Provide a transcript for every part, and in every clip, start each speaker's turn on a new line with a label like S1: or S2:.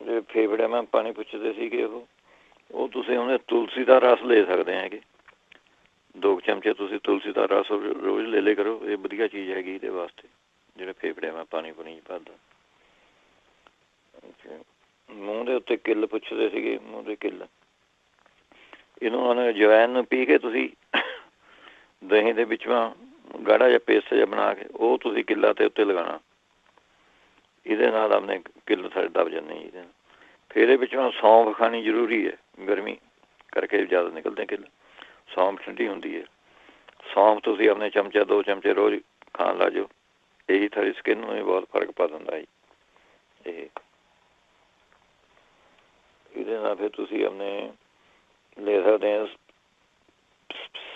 S1: ਜੇ ਫੇਫੜਿਆਂ ਮੈਂ ਪਾਣੀ ਪੁੱਛਦੇ ਸੀਗੇ ਉਹ ਤੁਸੀਂ ਉਹਨੇ ਤੁਲਸੀ ਦਾ ਰਸ ਲੈ ਸਕਦੇ ਹੈਗੇ। 2 ਚਮਚੇ ਤੁਸੀਂ ਤੁਲਸੀ ਦਾ ਰਸ ਰੋਜ਼ ਲੈ ਲਿਆ ਕਰੋ। ਇਹ ਵਧੀਆ ਚੀਜ਼ ਹੈਗੀ ਇਹਦੇ ਵਾਸਤੇ, ਜਿਹੜੇ ਫੇਫੜਿਆਂ ਮੈਂ ਪਾਣੀ ਭਰਦਾ। ਮੂੰਹ ਦੇ ਉੱਤੇ ਕਿੱਲ ਪੁੱਛਦੇ ਸੀਗੇ, ਮੂੰਹ ਦੇ ਕਿੱਲ, ਇਹਨੂੰ ਅਜਵਾਇਨ ਨੂੰ ਪੀ ਕੇ ਤੁਸੀਂ ਦਹੀਂ ਦੇ ਵਿੱਚੋਂ ਗਾੜਾ ਜਿਹਾ ਪੇਸਟ ਜਿਹਾ ਬਣਾ ਕੇ ਉਹ ਤੁਸੀਂ ਕਿੱਲਾਂ ਤੇ ਉੱਤੇ ਲਗਾਉਣਾ। ਇਹਦੇ ਨਾਲ ਆਪਣੇ ਕਿੱਲ ਸਾਡੇ ਦਬ ਜਾਂਦੇ ਜੀ। ਇਹਦੇ ਨਾਲ ਫਿਰ ਇਹਦੇ ਵਿੱਚੋਂ ਸੌਂਫ ਖਾਣੀ ਜ਼ਰੂਰੀ ਹੈ, ਗਰਮੀ ਕਰਕੇ ਜ਼ਿਆਦਾ ਨਿਕਲਦੇ ਕਿੱਲ। ਸੌਂਫ ਠੰਡੀ ਹੁੰਦੀ ਹੈ। ਸੌਂਫ ਤੁਸੀਂ ਆਪਣੇ ਚਮਚਾ 2 ਚਮਚੇ ਰੋਜ਼ ਖਾਣ ਲਾ ਜਾਓ। ਇਹੀ ਤੁਹਾਡੀ ਸਕਿਨ ਨੂੰ ਵੀ ਬਹੁਤ ਫਰਕ ਪਾ ਦਿੰਦਾ ਜੀ। ਇਹਦੇ ਨਾਲ ਫਿਰ ਤੁਸੀਂ ਆਪਣੇ ਲੈ ਸਕਦੇ ਆ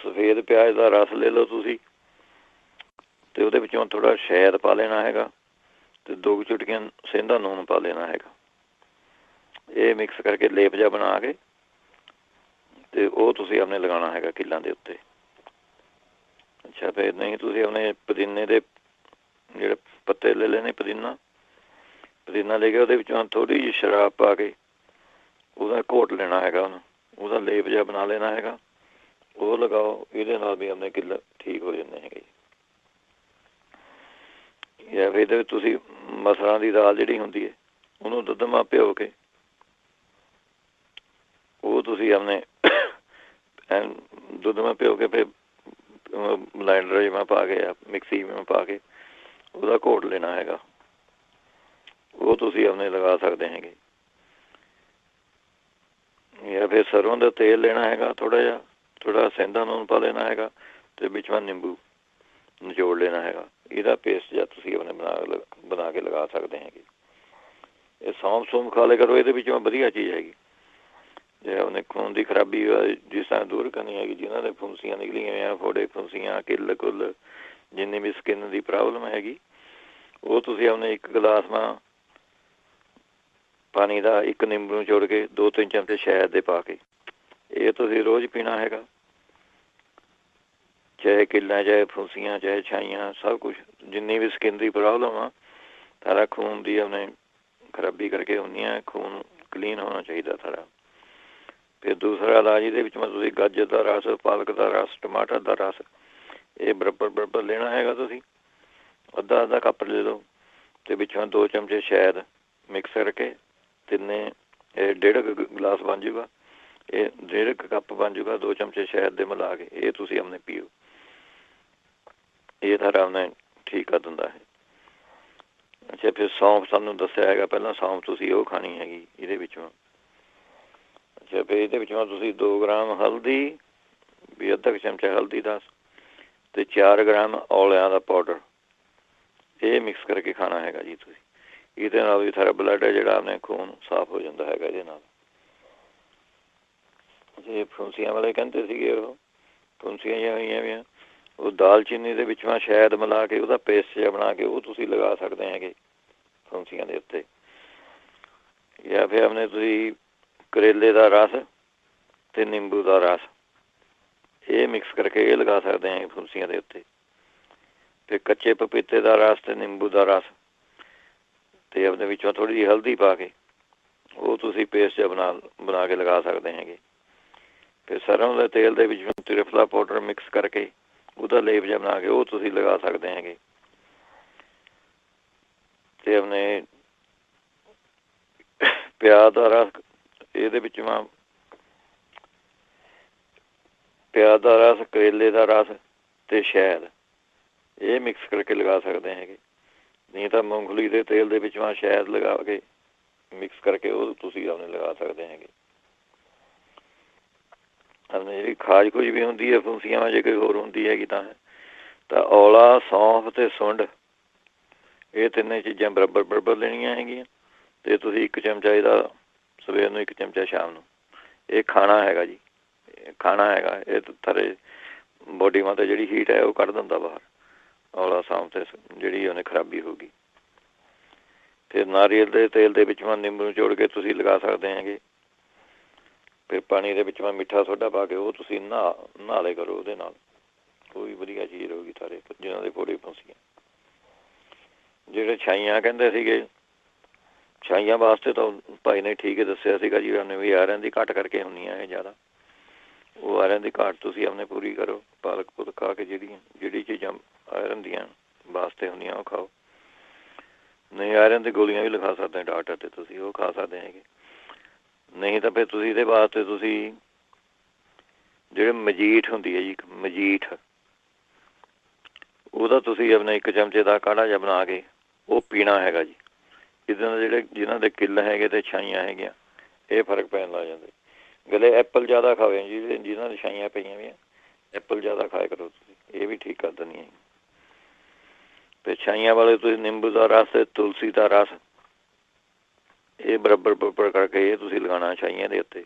S1: ਸਫੇਦ ਪਿਆਜ਼ ਦਾ ਰਸ ਲੈ ਲਓ ਤੁਸੀਂ, ਅਤੇ ਉਹਦੇ ਵਿੱਚੋਂ ਥੋੜ੍ਹਾ ਸ਼ਹਿਦ ਪਾ ਲੈਣਾ ਹੈਗਾ, ਅਤੇ 2 ਚੁਟਕੀਆਂ ਸੇਂਦਾ ਨੂਣ ਪਾ ਲੈਣਾ ਹੈਗਾ। ਇਹ ਮਿਕਸ ਕਰਕੇ ਲੇਪ ਜਿਹਾ ਬਣਾ ਕੇ ਅਤੇ ਉਹ ਤੁਸੀਂ ਆਪਣੇ ਲਗਾਉਣਾ ਹੈਗਾ ਕਿੱਲਾਂ ਦੇ ਉੱਤੇ। ਅੱਛਾ, ਫਿਰ ਨਹੀਂ ਤੁਸੀਂ ਆਪਣੇ ਪੁਦੀਨੇ ਦੇ ਜਿਹੜੇ ਪੱਤੇ ਲੈ ਲੈਣੇ, ਪੁਦੀਨਾ ਲੈ ਕੇ ਉਹਦੇ ਵਿੱਚੋਂ ਥੋੜ੍ਹੀ ਜਿਹੀ ਸ਼ਰਾਬ ਪਾ ਕੇ ਉਹਦਾ ਘੋਟ ਲੈਣਾ ਹੈਗਾ, ਉਹਦਾ ਲੇਪ ਜਿਹਾ ਬਣਾ ਲੈਣਾ ਹੈਗਾ, ਉਹ ਲਗਾਓ। ਇਹਦੇ ਨਾਲ ਵੀ ਆਪਣੇ ਕਿੱਲ ਠੀਕ ਹੋ ਜਾਂਦੇ ਹੈਗੇ। ਜਾਂ ਫਿਰ ਇਹਦੇ ਵਿੱਚ ਤੁਸੀਂ ਮਸਰਾਂ ਦੀ ਦਾਲ ਜਿਹੜੀ ਹੁੰਦੀ ਹੈ ਉਹਨੂੰ ਦੁੱਧ ਮਾ ਭਿਓ ਕੇ ਉਹ ਤੁਸੀਂ ਆਪਣੇ ਦੁੱਧ ਮਾ ਭਿਓ ਕੇ ਫਿਰ ਬਲੈਂਡਰ ਜਿਹਾ ਪਾ ਕੇ ਮਿਕਸੀ ਪਾ ਕੇ ਉਹਦਾ ਘੋਟ ਲੈਣਾ ਹੈਗਾ। ਉਹ ਤੁਸੀਂ ਆਪਣੇ ਲਗਾ ਸਕਦੇ ਹੈਗੇ। ਜਾਂ ਫਿਰ ਸਰੋਂ ਦਾ ਤੇਲ ਲੈਣਾ ਹੈਗਾ, ਥੋੜ੍ਹਾ ਸੈਂਦਾ ਨੂਣ ਪਾ ਲੈਣਾ ਹੈਗਾ, ਅਤੇ ਵਿੱਚੋਂ ਨਿੰਬੂ ਨਿਚੋੜ ਲੈਣਾ ਹੈਗਾ। ਇਹਦਾ ਪੇਸਟ ਜਾਂ ਤੁਸੀਂ ਆਪਣੇ ਬਣਾ ਕੇ ਲਗਾ ਸਕਦੇ ਹੈਗੇ। ਇਹ ਸੌਂਫ ਖਾ ਲਿਆ ਕਰੋ, ਇਹਦੇ ਵਿੱਚੋਂ ਵਧੀਆ ਚੀਜ਼ ਹੈਗੀ। ਜੇ ਆਪਣੇ ਖੂਨ ਦੀ ਖਰਾਬੀ ਜਿਸ ਤਰ੍ਹਾਂ ਦੂਰ ਕਰਨੀ ਹੈਗੀ, ਜਿਹਨਾਂ ਦੇ ਫੁੰਸੀਆਂ ਨਿਕਲੀਆਂ ਹੋਈਆਂ, ਫੋੜੇ ਫੁੰਸੀਆਂ, ਕਿੱਲ ਕੁੱਲ, ਜਿੰਨੀ ਵੀ ਸਕਿਨ ਦੀ ਪ੍ਰੋਬਲਮ ਹੈਗੀ, ਉਹ ਤੁਸੀਂ ਆਪਣੇ 1 ਗਲਾਸ ਮਾ ਪਾਣੀ ਦਾ 1 ਨਿੰਬੂ ਨਿਚੋੜ ਕੇ 2-3 ਚਮਚੇ ਸ਼ਹਿਦ ਦੇ ਪਾ ਕੇ ਇਹ ਤੁਸੀਂ ਰੋਜ਼ ਪੀਣਾ ਹੈਗਾ। ਚਾਹੇ ਕਿੱਲਾਂ, ਚਾਹੇ ਫੁੰਸੀਆਂ, ਚਾਹੇ ਛਾਈਆਂ, ਸਭ ਕੁਛ ਜਿੰਨੀ ਵੀ ਸਕਿਨ ਦੀ ਪ੍ਰੋਬਲਮ ਆ, ਸਾਰਾ ਖੂਨ ਦੀ ਆਪਣੇ ਖਰਾਬੀ ਕਰਕੇ ਹੁੰਦੀਆਂ। ਖੂਨ ਕਲੀਨ ਹੋਣਾ ਚਾਹੀਦਾ ਸਾਰਾ। ਫਿਰ ਦੂਸਰਾ ਇਲਾਜ ਇਹਦੇ ਵਿੱਚ ਤੁਸੀਂ ਗਾਜਰ ਦਾ ਰਸ, ਪਾਲਕ ਦਾ ਰਸ, ਟਮਾਟਰ ਦਾ ਰਸ, ਇਹ ਬਰਾਬਰ ਲੈਣਾ ਹੈਗਾ। ਤੁਸੀਂ ਅੱਧਾ ਕੱਪ ਲੈ ਲਓ, ਅਤੇ ਵਿੱਚੋਂ 2 ਚਮਚੇ ਸ਼ਹਿਦ ਮਿਕਸ ਕਰਕੇ ਤਿੰਨੇ ਇਹ 1.5 ਗਲਾਸ ਬਣ ਜੂਗਾ। ਇਹ 1.5 ਕੱਪ ਬਣ ਜੂਗਾ 2 ਚਮਚੇ ਸ਼ਹਿਦ ਦੇ ਮਿਲਾ ਕੇ। ਇਹ ਤੁਸੀਂ ਆਪਣੇ ਪੀਓ। ਇਹ ਸਾਰਾ ਆਪਣੇ ਠੀਕ ਕਰ ਦਿੰਦਾ ਹੈ। ਅੱਛਾ, ਫਿਰ ਸੌਂਫ ਸਾਨੂੰ ਦੱਸਿਆ ਹੈਗਾ ਪਹਿਲਾਂ, ਸੌਂਫ ਤੁਸੀਂ ਉਹ ਖਾਣੀ ਹੈਗੀ ਇਹਦੇ ਵਿੱਚੋਂ। ਅੱਛਾ, ਫਿਰ ਇਹਦੇ ਵਿੱਚੋਂ ਤੁਸੀਂ 2 ਗ੍ਰਾਮ ਹਲਦੀ, ਵੀ ਅੱਧਾ ਚਮਚਾ ਹਲਦੀ ਦਾ, ਅਤੇ 4 ਗ੍ਰਾਮ ਔਲਿਆਂ ਦਾ ਪਾਊਡਰ, ਇਹ ਮਿਕਸ ਕਰਕੇ ਖਾਣਾ ਹੈਗਾ ਜੀ ਤੁਸੀਂ। ਇਹਦੇ ਨਾਲ ਵੀ ਸਾਰਾ ਬਲੱਡ ਹੈ ਜਿਹੜਾ ਆਪਣੇ ਖੂਨ ਸਾਫ਼ ਹੋ ਜਾਂਦਾ ਹੈਗਾ ਇਹਦੇ ਨਾਲ। ਜੇ ਫੁੰਸੀਆਂ ਵਾਲੇ ਕਹਿੰਦੇ ਸੀਗੇ, ਉਹ ਫੁੰਸੀਆਂ ਜਿਹੀਆਂ ਹੋਈਆਂ ਵੀ ਉਹ ਦਾਲਚੀਨੀ ਦੇ ਵਿੱਚੋਂ ਸ਼ਹਿਦ ਮਿਲਾ ਕੇ ਉਹਦਾ ਪੇਸਟ ਜਿਹਾ ਬਣਾ ਕੇ ਉਹ ਤੁਸੀਂ ਲਗਾ ਸਕਦੇ ਹੈਗੇ ਫੁੰਸੀਆਂ ਦੇ ਉੱਤੇ। ਜਾਂ ਫਿਰ ਆਪਣੇ ਤੁਸੀਂ ਕਰੇਲੇ ਦਾ ਰਸ ਅਤੇ ਨਿੰਬੂ ਦਾ ਰਸ ਇਹ ਮਿਕਸ ਕਰਕੇ ਇਹ ਲਗਾ ਸਕਦੇ ਹੈਗੇ ਫੁੰਸੀਆਂ ਦੇ ਉੱਤੇ। ਅਤੇ ਕੱਚੇ ਪਪੀਤੇ ਦਾ ਰਸ ਅਤੇ ਨਿੰਬੂ ਦਾ ਰਸ ਅਤੇ ਆਪਣੇ ਵਿੱਚੋਂ ਥੋੜ੍ਹੀ ਜਿਹੀ ਹਲਦੀ ਪਾ ਕੇ ਉਹ ਤੁਸੀਂ ਪੇਸਟ ਜਿਹਾ ਬਣਾ ਕੇ ਲਗਾ ਸਕਦੇ ਹੈਗੇ। ਫਿਰ ਸਰੋਂ ਦੇ ਤੇਲ ਦੇ ਵਿੱਚ ਤ੍ਰਿਫਲਾ ਪਾਊਡਰ ਮਿਕਸ ਕਰਕੇ ਉਹਦਾ ਲੇਪ ਜਿਹਾ ਬਣਾ ਕੇ ਉਹ ਤੁਸੀਂ ਲਗਾ ਸਕਦੇ ਹੈਗੇ। ਅਤੇ ਆਪਣੇ ਪਿਆਜ਼ ਦਾ ਰਸ, ਇਹਦੇ ਵਿੱਚੋਂ ਪਿਆਜ਼ ਦਾ ਰਸ, ਕਰੇਲੇ ਦਾ ਰਸ ਅਤੇ ਸ਼ਹਿਦ ਇਹ ਮਿਕਸ ਕਰਕੇ ਲਗਾ ਸਕਦੇ ਹੈਗੇ। ਨਹੀਂ ਤਾਂ ਮੂੰਗਫਲੀ ਦੇ ਤੇਲ ਦੇ ਵਿੱਚੋਂ ਸ਼ਹਿਦ ਲਗਾ ਕੇ ਮਿਕਸ ਕਰਕੇ ਉਹ ਤੁਸੀਂ ਆਪਣੇ ਲਗਾ ਸਕਦੇ ਹੈਗੇ। ਆਪਣੇ ਜਿਹੜੀ ਖਾਜ ਖੂਜ ਵੀ ਹੁੰਦੀ ਹੈ ਫੁੰਸੀਆਂ, ਜੇ ਕੋਈ ਹੋਰ ਹੁੰਦੀ ਹੈਗੀ ਤਾਂ ਔਲਾ, ਸੌਂਫ ਅਤੇ ਸੁੰਡ ਇਹ ਤਿੰਨੇ ਚੀਜ਼ਾਂ ਬਰਾਬਰ ਲੈਣੀਆਂ ਹੈਗੀਆਂ। ਅਤੇ ਤੁਸੀਂ 1 ਚਮਚਾ ਇਹਦਾ ਸਵੇਰ ਨੂੰ, 1 ਚਮਚਾ ਸ਼ਾਮ ਨੂੰ ਇਹ ਖਾਣਾ ਹੈਗਾ ਜੀ। ਖਾਣਾ ਹੈਗਾ, ਇਹ ਥਰੇ ਬੋਡੀ ਮਾ ਤੇ ਜਿਹੜੀ ਹੀਟ ਹੈ ਉਹ ਕੱਢ ਦਿੰਦਾ ਬਾਹਰ। ਔਲਾ, ਸੌਂਫ ਤੇ ਜਿਹੜੀ ਉਹਨੇ ਖਰਾਬੀ ਹੋ ਗਈ। ਫਿਰ ਨਾਰੀਅਲ ਦੇ ਤੇਲ ਦੇ ਵਿੱਚੋਂ ਨਿੰਬੂ ਨਿਚੋੜ ਕੇ ਤੁਸੀਂ ਲਗਾ ਸਕਦੇ ਹੈਗੇ। ਫਿਰ ਪਾਣੀ ਦੇ ਵਿੱਚ ਮਿੱਠਾ ਸੋਡਾ ਪਾ ਕੇ ਉਹ ਤੁਸੀਂ ਨਹਾ ਲਿਆ ਕਰੋ ਉਹਦੇ ਨਾਲ। ਉਹ ਵੀ ਵਧੀਆ ਚੀਜ਼ ਰਹੂਗੀ ਸਾਰੇ ਜਿਹਨਾਂ ਦੇ ਫੋੜੇ ਫੁੰਸੀਆਂ। ਜਿਹੜੇ ਛਾਈਆਂ ਕਹਿੰਦੇ ਸੀਗੇ ਛਾਈਆਂ ਵਾਸਤੇ ਤਾਂ ਭਾਈ ਨੇ ਠੀਕ ਹੀ ਦੱਸਿਆ ਸੀਗਾ ਜੀ ਉਹਨੇ ਵੀ ਆਇਰਨ ਦੀ ਘਾਟ ਕਰਕੇ ਹੁੰਦੀਆਂ ਇਹ ਜ਼ਿਆਦਾ। ਉਹ ਆਇਰਨ ਦੀ ਘਾਟ ਤੁਸੀਂ ਆਪਣੇ ਪੂਰੀ ਕਰੋ। ਪਾਲਕ ਪੁਲਕ ਖਾ ਕੇ ਜਿਹੜੀ ਚੀਜ਼ਾਂ ਆਇਰਨ ਦੀਆਂ ਵਾਸਤੇ ਹੁੰਦੀਆਂ ਉਹ ਖਾਓ। ਨਹੀਂ ਆਇਰਨ ਦੀ ਗੋਲੀਆਂ ਵੀ ਲਿਖਾ ਸਕਦੇ ਡਾਕਟਰ, ਤੇ ਤੁਸੀਂ ਉਹ ਖਾ ਸਕਦੇ ਹੈਗੇ। ਨਹੀਂ ਤਾਂ ਫਿਰ ਤੁਸੀਂ ਇਹਦੇ ਵਾਸਤੇ ਤੁਸੀਂ ਜਿਹੜੇ ਮਜੀਠ ਹੁੰਦੀ ਹੈ ਜੀ, ਮਜੀਠ, ਉਹਦਾ ਤੁਸੀਂ ਆਪਣੇ 1 ਚਮਚੇ ਦਾ ਕਾੜਾ ਜਿਹਾ ਬਣਾ ਕੇ ਉਹ ਪੀਣਾ ਹੈਗਾ ਜੀ। ਜਿਹਦੇ ਨਾਲ ਜਿਨ੍ਹਾਂ ਦੇ ਕਿੱਲ ਹੈਗੇ ਤੇ ਛਾਈਆਂ ਹੈਗੀਆਂ ਇਹ ਫਰਕ ਪੈਣ ਲੱਗ ਜਾਂਦੇ। ਗਲੇ ਐਪਲ ਜ਼ਿਆਦਾ ਖਾਵੇ ਜੀ, ਜਿਹਨਾਂ ਦੀ ਛਾਈਆਂ ਪਈਆਂ ਵੀ ਐਪਲ ਜ਼ਿਆਦਾ ਖਾਇਆ ਕਰੋ ਤੁਸੀਂ, ਇਹ ਵੀ ਠੀਕ ਕਰ ਦਿੰਦੀਆਂ। ਤੇ ਛਾਈਆਂ ਵਾਲੇ ਤੁਸੀਂ ਨਿੰਬੂ ਦਾ ਰਸ ਤੇ ਤੁਲਸੀ ਦਾ ਰਸ ਇਹ ਬਰਾਬਰ ਕਰਕੇ ਇਹ ਤੁਸੀਂ ਲਗਾਉਣਾ ਛਾਈਆਂ ਦੇ ਉੱਤੇ।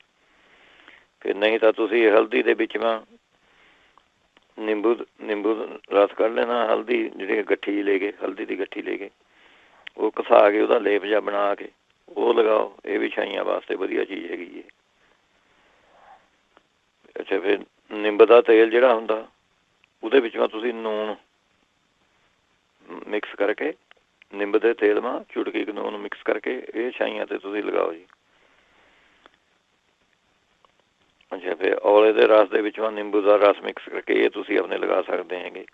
S1: ਫਿਰ ਨਹੀਂ ਤਾਂ ਤੁਸੀਂ ਹਲਦੀ ਦੇ ਵਿੱਚ ਨਿੰਬੂ ਰਸ ਕੱਢ ਲੈਣਾ। ਹਲਦੀ ਜਿਹੜੀ ਗੱਠੀ ਲੈ ਕੇ, ਹਲਦੀ ਦੀ ਗੱਠੀ ਲੈ ਕੇ ਉਹ ਘਸਾ ਕੇ ਉਹਦਾ ਲੇਪ ਜਿਹਾ ਬਣਾ ਕੇ ਉਹ ਲਗਾਓ। ਇਹ ਵੀ ਛਾਈਆਂ ਵਾਸਤੇ ਵਧੀਆ ਚੀਜ਼ ਹੈਗੀ ਜੀ। ਅੱਛਾ, ਫਿਰ ਨਿੰਬ ਦਾ ਤੇਲ ਜਿਹੜਾ ਹੁੰਦਾ ਉਹਦੇ ਵਿੱਚੋਂ ਤੁਸੀਂ ਨੂਣ ਮਿਕਸ ਕਰਕੇ, ਨਿੰਬ ਦੇ ਤੇਲ ਮਾ ਚੁਟਕੀ ਨੂਣ ਮਿਕਸ ਕਰਕੇ ਇਹ ਛਾਈਆਂ ਤੇ ਤੁਸੀਂ ਲਗਾਓ ਜੀ। ਅੱਛਾ, ਫਿਰ ਔਲੇ ਦੇ ਰਸ ਦੇ ਵਿੱਚੋਂ ਨਿੰਬੂ ਦਾ ਰਸ ਮਿਕਸ ਕਰਕੇ ਇਹ ਤੁਸੀਂ ਆਪਣੇ ਲਗਾ ਸਕਦੇ ਹੈਗੇ।